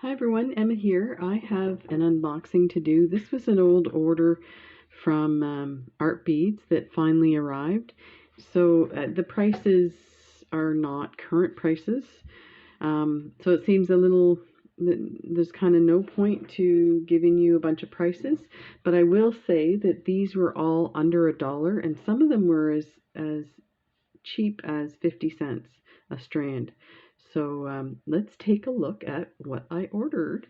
Hi everyone, Emma here. I have an unboxing to do. This was an old order from ArtBeads that finally arrived. So the prices are not current prices. So it seems a little, there's kind of no point to giving you a bunch of prices. But I will say that these were all under $1 and some of them were as cheap as 50 cents a strand. So let's take a look at what I ordered.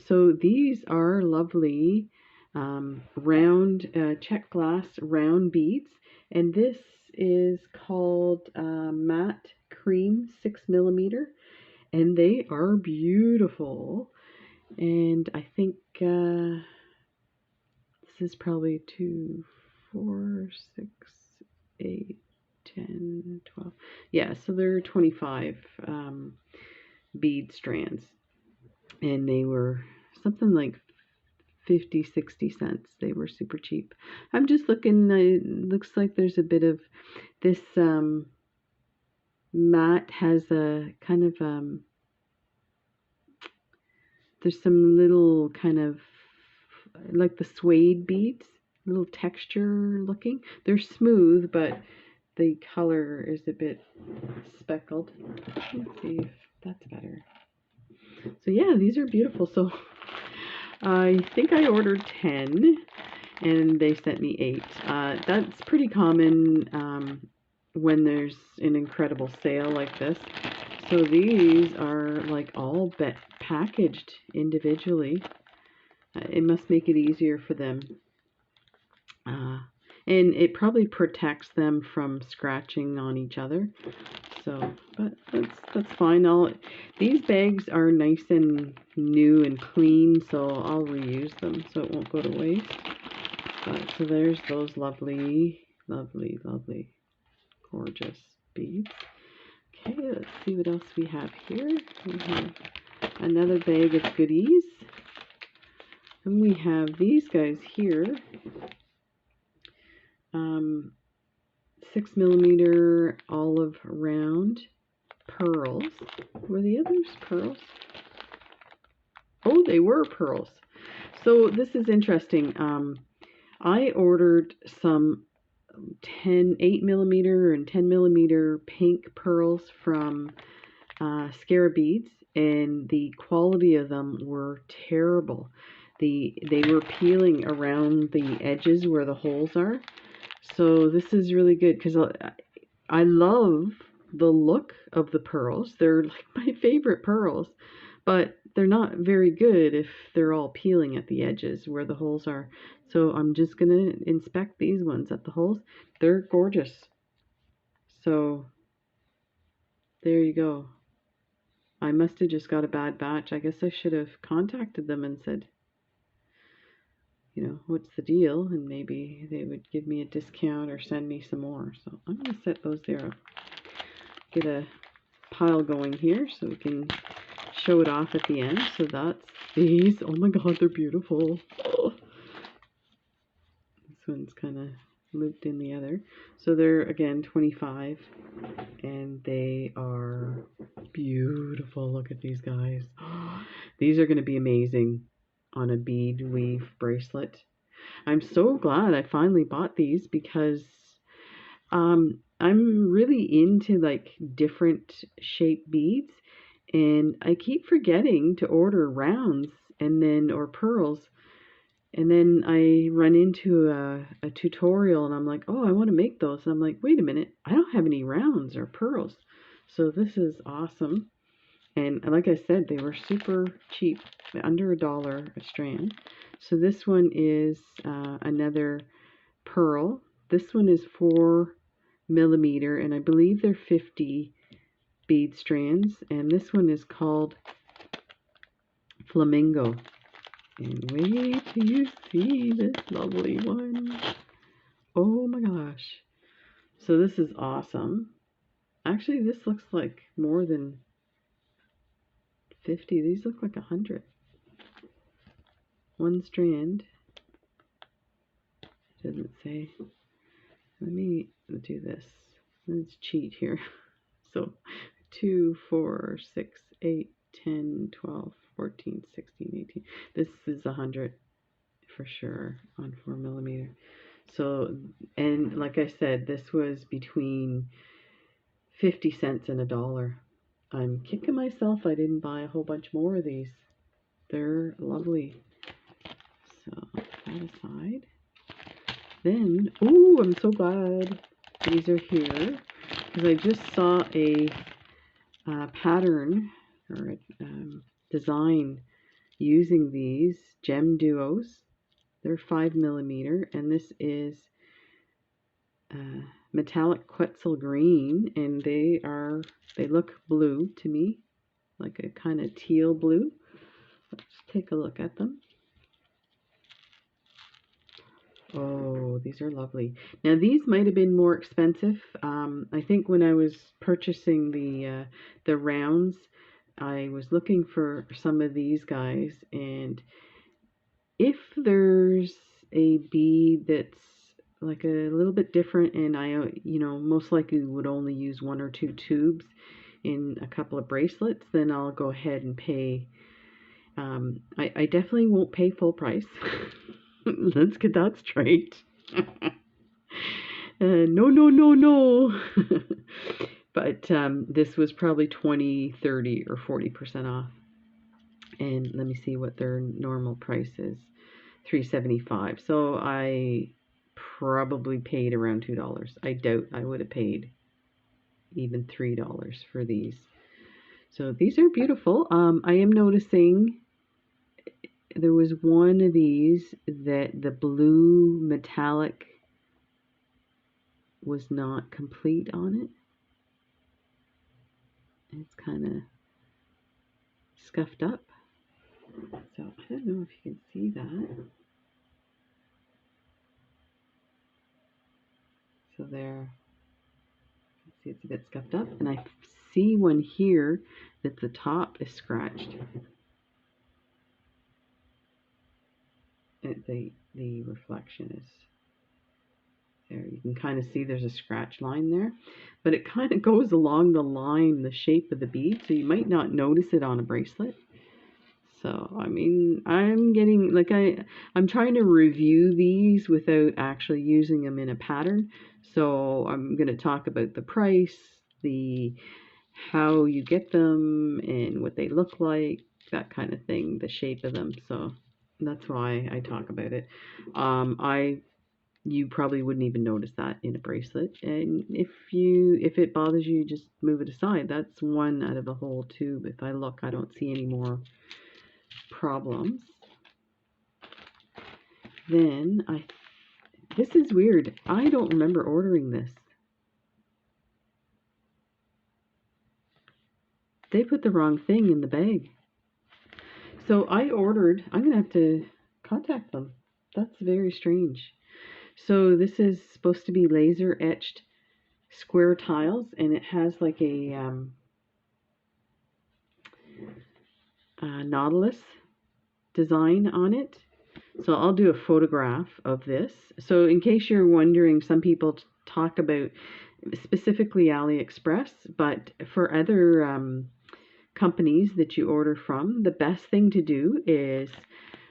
So these are lovely round Czech glass round beads, and this is called matte cream 6mm, and they are beautiful. And I think this is probably 2, 4, 6, 8, 10, 12. Yeah, so there are 25 bead strands, and they were something like 50, 60 cents. They were super cheap. I'm just looking, it looks like there's a bit of this mat has a kind of, there's some little kind of like the suede beads, little texture looking. They're smooth, but the color is a bit speckled. Let's see if that's better. So yeah, these are beautiful. So I think I ordered 10 and they sent me 8. That's pretty common when there's an incredible sale like this. So these are like all packaged individually. It must make it easier for them. And it probably protects them from scratching on each other. So, but that's fine. These bags are nice and new and clean, so I'll reuse them so it won't go to waste. So there's those lovely, lovely, lovely, gorgeous beads. Okay, let's see what else we have here. We have another bag of goodies. And we have these guys here. 6mm olive round pearls. Were the others pearls? Oh, they were pearls. So this is interesting. I ordered some 8mm and 10mm pink pearls from ArtBeads, and the quality of them were terrible. They were peeling around the edges where the holes are. So this is really good because I love the look of the pearls. They're like my favorite pearls, but they're not very good if they're all peeling at the edges where the holes are. So I'm just going to inspect these ones at the holes. They're gorgeous. So there you go. I must have just got a bad batch. I guess I should have contacted them and said, you know, what's the deal? And maybe they would give me a discount or send me some more. So I'm going to set those there. Get a pile going here so we can show it off at the end. So that's these. Oh my god, they're beautiful. Oh. This one's kind of looped in the other. So they're, again, 25, and they are beautiful. Look at these guys. These are going to be amazing on a bead weave bracelet. I'm so glad I finally bought these because I'm really into like different shaped beads, and I keep forgetting to order rounds and then or pearls, and then I run into a tutorial and I'm like, oh, I want to make those, and I'm like, wait a minute, I don't have any rounds or pearls. So this is awesome. And like I said, they were super cheap, under $1 a strand. So this one is another pearl. This one is 4mm, and I believe they're 50 bead strands. And this one is called Flamingo. And wait till you see this lovely one. Oh my gosh. So this is awesome. Actually, this looks like more than 50. These look like 100. One strand. Doesn't say. Let me do this. Let's cheat here. So 2, 4, 6, 8, 10, 12, 14, 16, 18. This is 100 for sure on 4mm. So, and like I said, this was between 50 cents and $1. I'm kicking myself I didn't buy a whole bunch more of these. They're lovely. So, put that aside. Then, ooh, I'm so glad these are here, because I just saw a pattern or a design using these gem duos. They're 5mm, and this is metallic Quetzal green, and they look blue to me, like a kind of teal blue. Let's take a look at them. Oh, these are lovely. Now these might have been more expensive. I think when I was purchasing the rounds, I was looking for some of these guys, and if there's a bead that's like a little bit different, and I, most likely would only use 1 or 2 tubes in a couple of bracelets, then I'll go ahead and pay. I definitely won't pay full price. Let's get that straight. No, no, no, no. But this was probably 20, 30, or 40% off. And let me see what their normal price is. $3.75. So I probably paid around $2. I doubt I would have paid even $3 for these. So these are beautiful. I am noticing there was one of these that the blue metallic was not complete on it. It's kind of scuffed up. So I don't know if you can see that. So there, you can see it's a bit scuffed up, and I see one here that the top is scratched. The reflection is there. You can kind of see there's a scratch line there, but it kind of goes along the line, the shape of the bead, so you might not notice it on a bracelet. So, I mean, I'm getting, like, I'm trying to review these without actually using them in a pattern. So I'm going to talk about the price, how you get them, and what they look like, that kind of thing, the shape of them. So that's why I talk about it. You probably wouldn't even notice that in a bracelet. And if it bothers you, just move it aside. That's one out of a whole tube. If I look, I don't see any more problems. Then this is weird. I don't remember ordering this. They put the wrong thing in the bag. So I ordered, I'm going to have to contact them. That's very strange. So this is supposed to be laser etched square tiles, and it has like a nautilus design on it. So I'll do a photograph of this. So in case you're wondering, some people talk about specifically AliExpress, but for other companies that you order from, the best thing to do is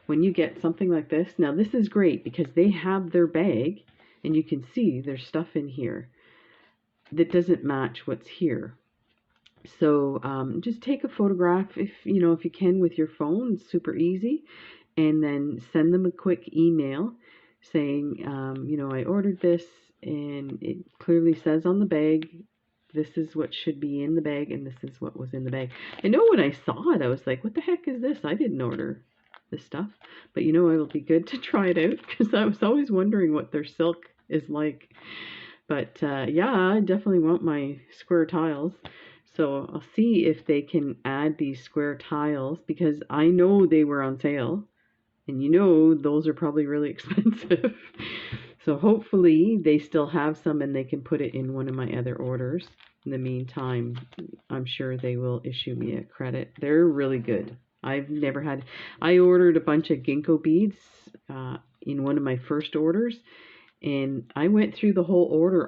when you get something like this. Now this is great because they have their bag and you can see there's stuff in here that doesn't match what's here. So just take a photograph if you can with your phone. It's super easy. And then send them a quick email saying, I ordered this, and it clearly says on the bag, this is what should be in the bag, and this is what was in the bag. I know when I saw it, I was like, what the heck is this? I didn't order this stuff. But it'll be good to try it out, because I was always wondering what their silk is like. But yeah, I definitely want my square tiles. So I'll see if they can add these square tiles, because I know they were on sale. And those are probably really expensive. So hopefully they still have some and they can put it in one of my other orders. In the meantime, I'm sure they will issue me a credit. They're really good. I ordered a bunch of ginkgo beads in one of my first orders. And I went through the whole order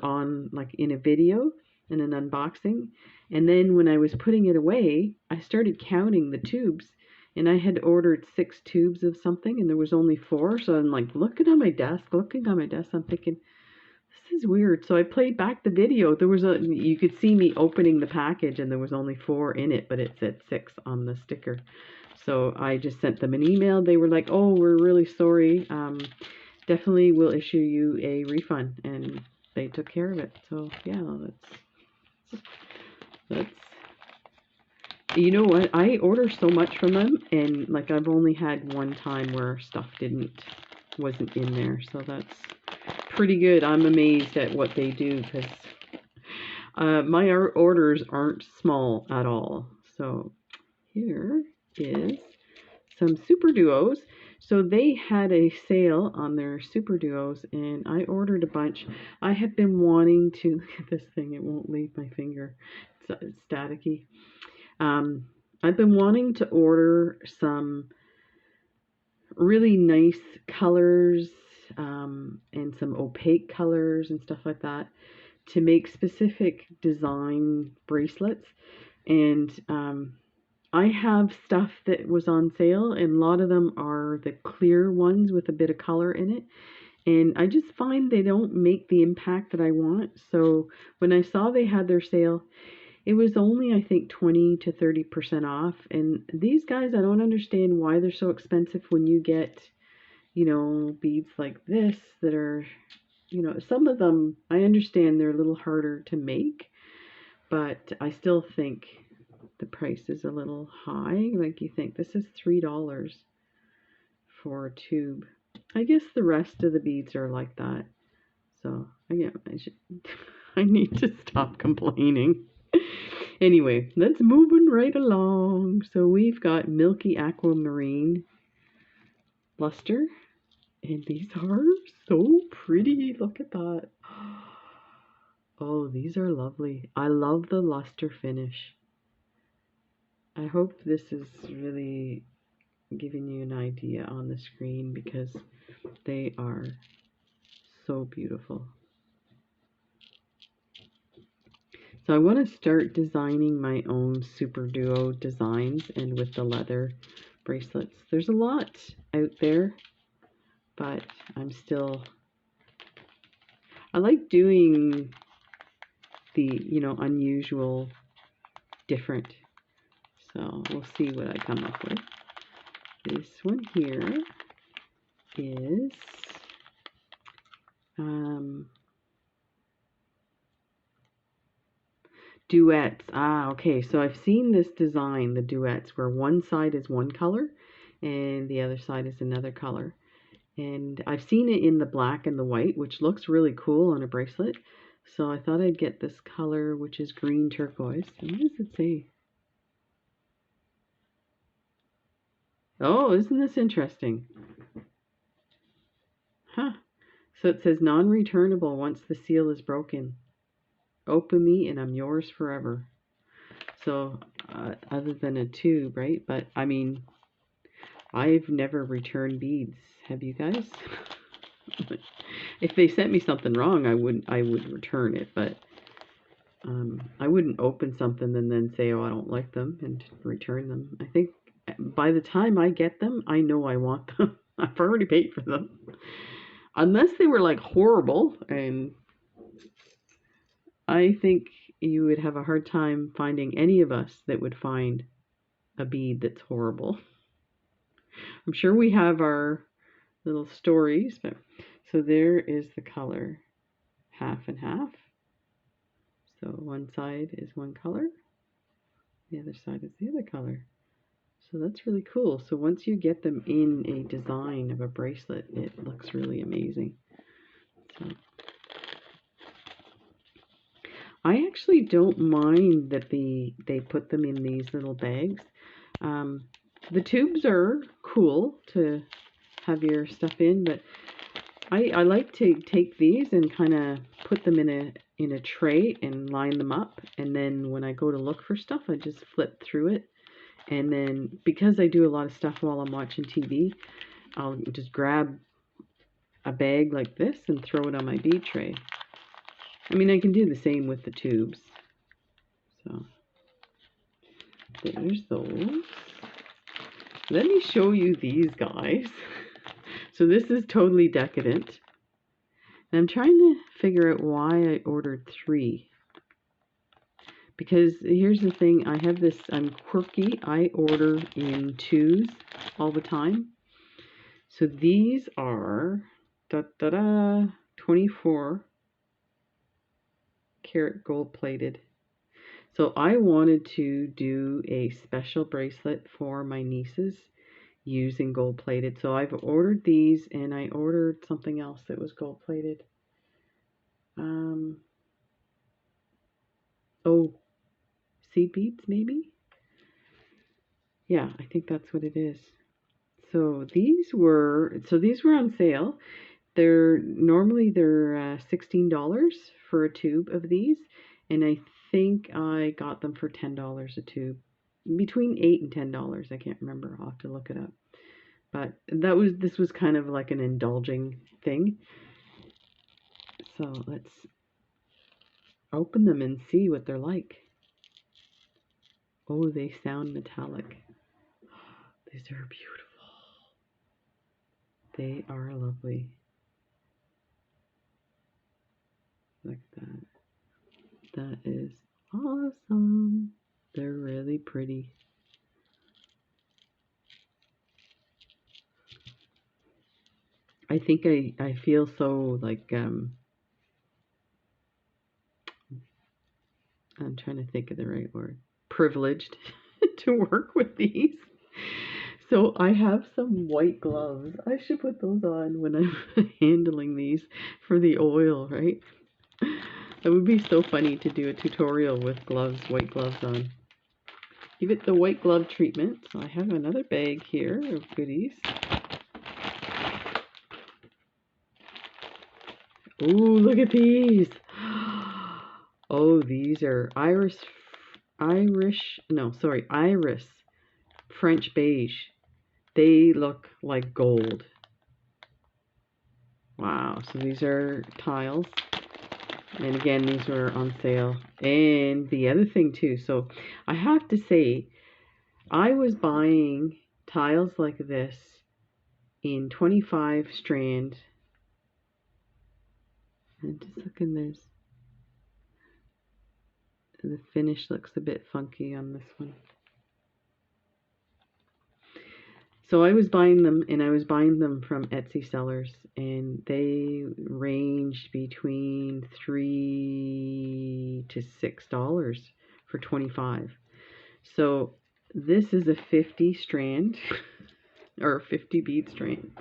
in a video and an unboxing. And then when I was putting it away, I started counting the tubes. and I had ordered 6 tubes of something, and there was only 4. So I'm like looking on my desk, I'm thinking, this is weird. So I played back the video. You could see me opening the package, and there was only 4 in it, but it said 6 on the sticker. So I just sent them an email. They were like, oh, we're really sorry. Definitely will issue you a refund, and they took care of it. So yeah, that's you know what? I order so much from them, and like I've only had one time where stuff wasn't in there. So that's pretty good. I'm amazed at what they do, because my orders aren't small at all. So here is some Super Duos. So they had a sale on their Super Duos, and I ordered a bunch. I have been wanting to, look at this thing, it won't leave my finger. It's staticky. I've been wanting to order some really nice colors, and some opaque colors and stuff like that, to make specific design bracelets. And I have stuff that was on sale, and a lot of them are the clear ones with a bit of color in it. And I just find they don't make the impact that I want. So when I saw they had their sale, it was only, I think, 20 to 30% off. And these guys, I don't understand why they're so expensive when you get, beads like this that are, some of them, I understand they're a little harder to make, but I still think the price is a little high. Like, you think this is $3 for a tube. I guess the rest of the beads are like that. So I need to stop complaining. Anyway, let's moving right along. So we've got milky aquamarine luster, and these are so pretty. Look at that. Oh, these are lovely. I love the luster finish. I hope this is really giving you an idea on the screen, because they are so beautiful. So I want to start designing my own Super Duo designs, and with the leather bracelets. There's a lot out there, but I like doing the, unusual, different. So we'll see what I come up with. This one here is duets. Okay, so I've seen this design, the duets, where one side is one color and the other side is another color. And I've seen it in the black and the white, which looks really cool on a bracelet. So I thought I'd get this color, which is green turquoise. And what does it say? Oh, isn't this interesting? Huh. So it says non-returnable once the seal is broken. Open me and I'm yours forever. So other than a tube, right? But I mean, I've never returned beads. Have you guys? If they sent me something wrong, I would return it, but I wouldn't open something and then say, oh, I don't like them, and return them. I think by the time I get them, I know I want them. I've already paid for them. Unless they were like horrible, and I think you would have a hard time finding any of us that would find a bead that's horrible. I'm sure we have our little stories, but so there is the color, half and half. So one side is one color, the other side is the other color. So that's really cool. So once you get them in a design of a bracelet, it looks really amazing. So I actually don't mind that they put them in these little bags. The tubes are cool to have your stuff in, but I like to take these and kind of put them in a tray and line them up, and then when I go to look for stuff, I just flip through it. And then because I do a lot of stuff while I'm watching TV, I'll just grab a bag like this and throw it on my bead tray. I mean, I can do the same with the tubes. So there's those. let me show you these guys. So this is totally decadent. And I'm trying to figure out why I ordered 3. Because here's the thing, I have this, I'm quirky, I order in 2s all the time. So these are 24 karat gold plated. So I wanted to do a special bracelet for my nieces using gold plated. So I've ordered these, and I ordered something else that was gold plated. Oh, seed beads maybe? Yeah, I think that's what it is. So these were on sale. Normally they're $16 for a tube of these, and I think I got them for $10 a tube. Between $8 and $10, I can't remember. I'll have to look it up. But this was kind of like an indulging thing. So let's open them and see what they're like. Oh, they sound metallic. These are beautiful. They are lovely. Like that. That is awesome. They're really pretty. I think I feel so like I'm trying to think of the right word. Privileged to work with these. So I have some white gloves. I should put those on when I'm handling these for the oil, right? It would be so funny to do a tutorial with gloves, white gloves on. Give it the white glove treatment. So I have another bag here of goodies. Ooh, look at these. Oh, these are iris French beige. They look like gold. Wow, so these are tiles. And again, these were on sale. And the other thing too, so I have to say, I was buying tiles like this in 25 strand. And just looking, the finish looks a bit funky on this one. So I was buying them, and I was buying them from Etsy sellers, and they ranged between $3 to $6 for 25. So this is a 50 strand or a 50 bead strand,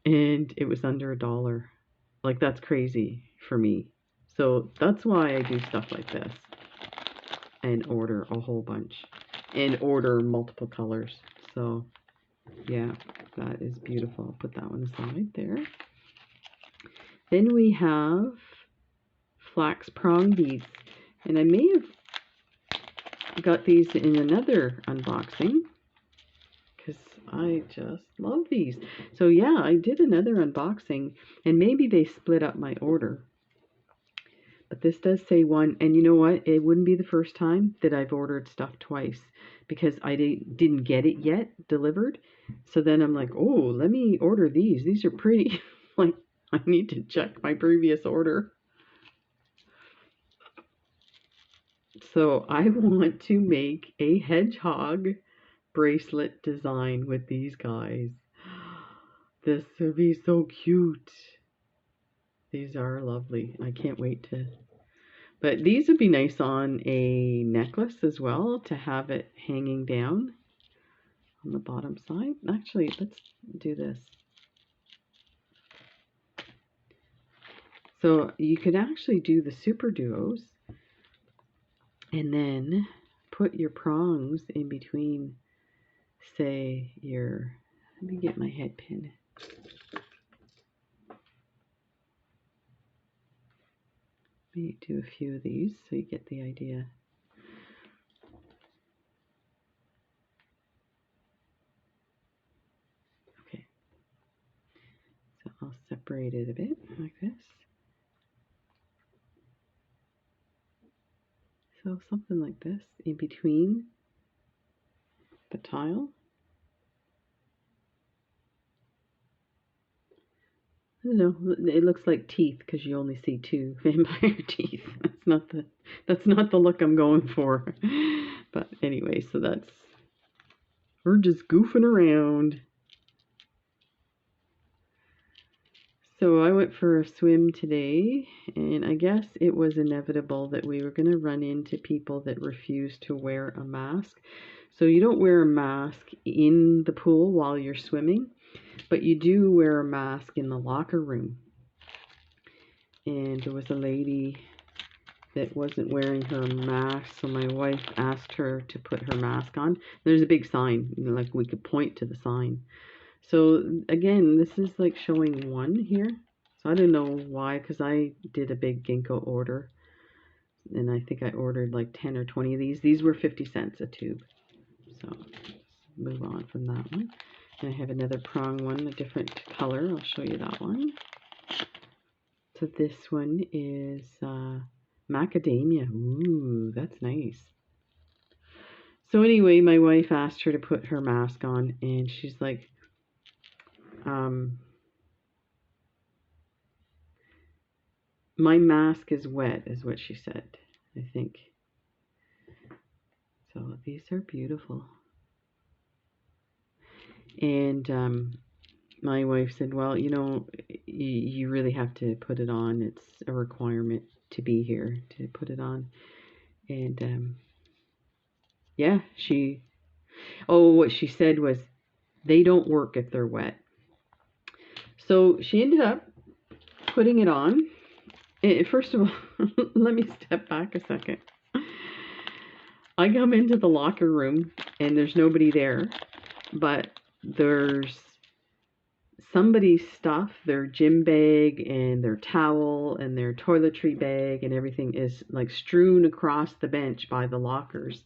and it was under $1. Like, that's crazy for me. So that's why I do stuff like this and order a whole bunch and order multiple colors. So yeah, that is beautiful. I'll put that one aside there. Then we have flax prong beads, and I may have got these in another unboxing because I just love these. So yeah, I did another unboxing, and maybe they split up my order. But this does say one, and you know what? It wouldn't be the first time that I've ordered stuff twice because I didn't get it yet delivered. So then I'm like, oh, let me order these. These are pretty. Like, I need to check my previous order. So I want to make a hedgehog bracelet design with these guys. This would be so cute. These are lovely. I can't wait to... But these would be nice on a necklace as well, to have it hanging down on the bottom side. Actually, let's do this. So you could actually do the super duos and then put your prongs in between, say, your... Let me get my head pin. Let me do a few of these so you get the idea. Okay, so I'll separate it a bit like this. So something like this in between the tile. don't know. It looks like teeth because you only see two vampire teeth. That's not the look I'm going for. But anyway, so we're just goofing around. So I went for a swim today, and I guess it was inevitable that we were going to run into people that refuse to wear a mask. So you don't wear a mask in the pool while you're swimming, but you do wear a mask in the locker room. And there was a lady that wasn't wearing her mask, so my wife asked her to put her mask on. There's a big sign, like we could point to the sign. So again, this is like showing one here. So I don't know why, because I did a big ginkgo order, and I think I ordered like 10 or 20 of these. These were 50 cents a tube. So let's move on from that one. And I have another prong one, a different color. I'll show you that one. So this one is macadamia. Ooh, that's nice. So anyway, my wife asked her to put her mask on, and she's like, my mask is wet, is what she said, I think. So these are beautiful. And my wife said, well, you know, you really have to put it on. It's a requirement to be here to put it on. And yeah, what she said was, they don't work if they're wet. So she ended up putting it on. First of all, let me step back a second. I come into the locker room and there's nobody there, but there's somebody's stuff, their gym bag and their towel and their toiletry bag and everything is like strewn across the bench by the lockers.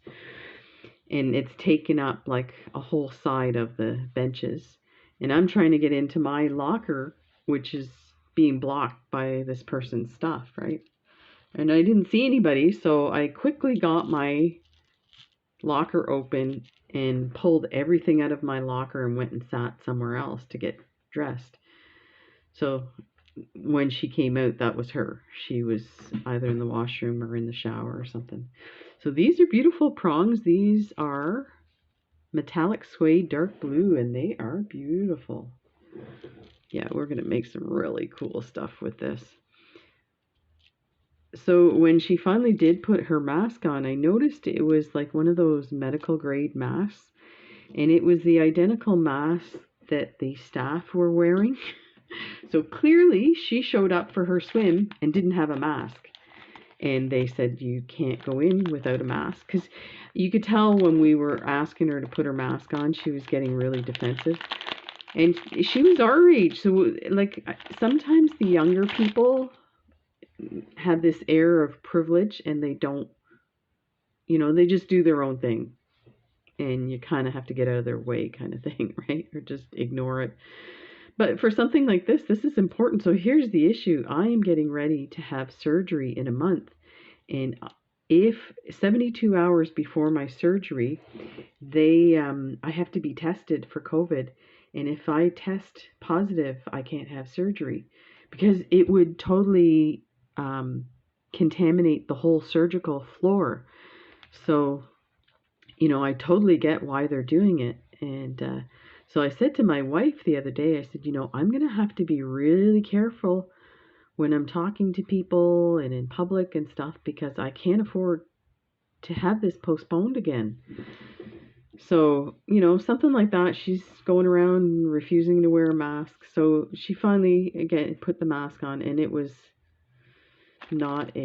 And it's taken up like a whole side of the benches. And I'm trying to get into my locker, which is being blocked by this person's stuff, right? And I didn't see anybody, so I quickly got my locker open and pulled everything out of my locker and went and sat somewhere else to get dressed. So when she came out, that was her. She was either in the washroom or in the shower or something. So these are beautiful prongs. These are metallic suede dark blue, and they are beautiful. Yeah, we're going to make some really cool stuff with this. So when she finally did put her mask on, I noticed it was like one of those medical grade masks, and it was the identical mask that the staff were wearing. So clearly she showed up for her swim and didn't have a mask. And they said, you can't go in without a mask. Because you could tell when we were asking her to put her mask on, she was getting really defensive. And she was our age. So, like, sometimes the younger people have this air of privilege and they don't, they just do their own thing. And you kind of have to get out of their way kind of thing, right? Or just ignore it. But for something like this is important. So here's the issue. I am getting ready to have surgery in a month. And if 72 hours before my surgery, I have to be tested for COVID. And if I test positive, I can't have surgery because it would totally contaminate the whole surgical floor. So, I totally get why they're doing it. And so I said to my wife the other day, I said, I'm going to have to be really careful when I'm talking to people and in public and stuff because I can't afford to have this postponed again. So, something like that. She's going around refusing to wear a mask. So she finally, again, put the mask on, and it was not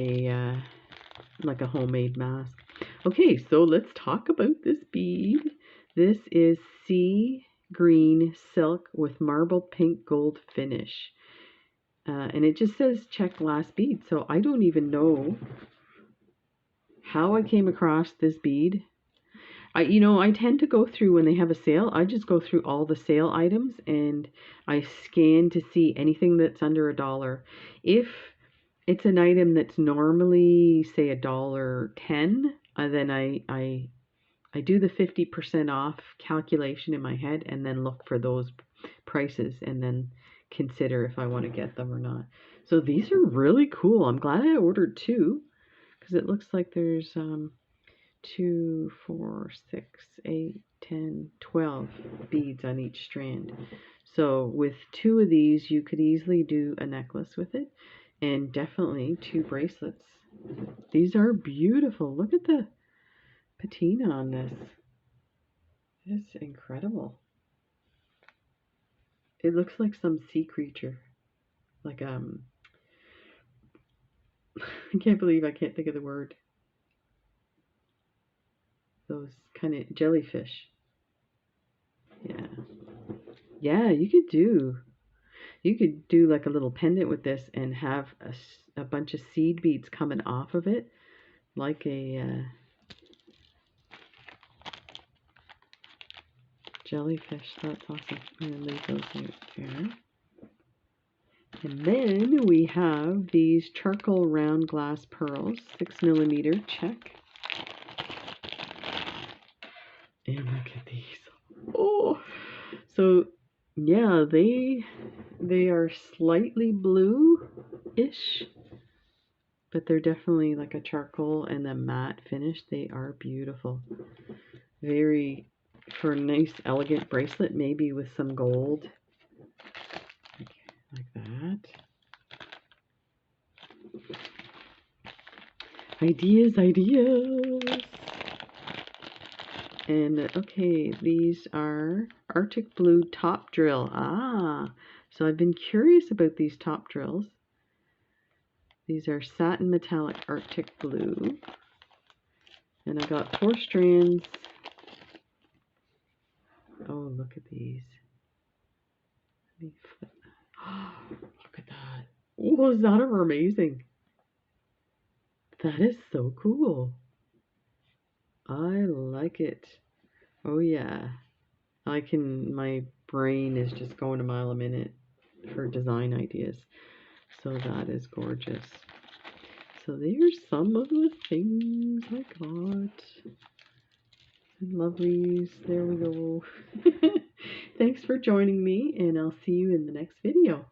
like a homemade mask. Okay, so let's talk about this bead. This is sea green silk with marbled pink gold finish. And it just says check last bead. So I don't even know how I came across this bead. I tend to go through when they have a sale. I just go through all the sale items and I scan to see anything that's under $1. If it's an item that's normally say $1.10, then I do the 50% off calculation in my head and then look for those prices and then consider if I want to get them or not. So these are really cool. I'm glad I ordered 2 because it looks like there's 2, 4, 6, 8, 10, 12 beads on each strand. So with 2 of these, you could easily do a necklace with it, and definitely 2 bracelets. These are beautiful. Look at the patina on this. It's incredible. It looks like some sea creature. Like, I can't believe I can't think of the word. Those kind of jellyfish. Yeah. Yeah, you could do like a little pendant with this and have a bunch of seed beads coming off of it, like a jellyfish. That's awesome. I'm going to leave those out there. And then we have these charcoal round glass pearls, 6mm Czech. And look at these. Oh, so yeah, they are slightly blue-ish, but they're definitely like a charcoal and a matte finish. They are beautiful. Very, for a nice elegant bracelet, maybe with some gold. Like that. Ideas, ideas. And okay, these are Arctic Blue top drill. Ah, so I've been curious about these top drills. These are satin metallic Arctic Blue. And I got 4 strands. Oh, look at these. Let me flip that. Oh, look at that. Oh, is that amazing? That is so cool. I like it. Oh yeah. My brain is just going a mile a minute for design ideas. So that is gorgeous. So there's some of the things I got. And lovelies. There we go. Thanks for joining me, and I'll see you in the next video.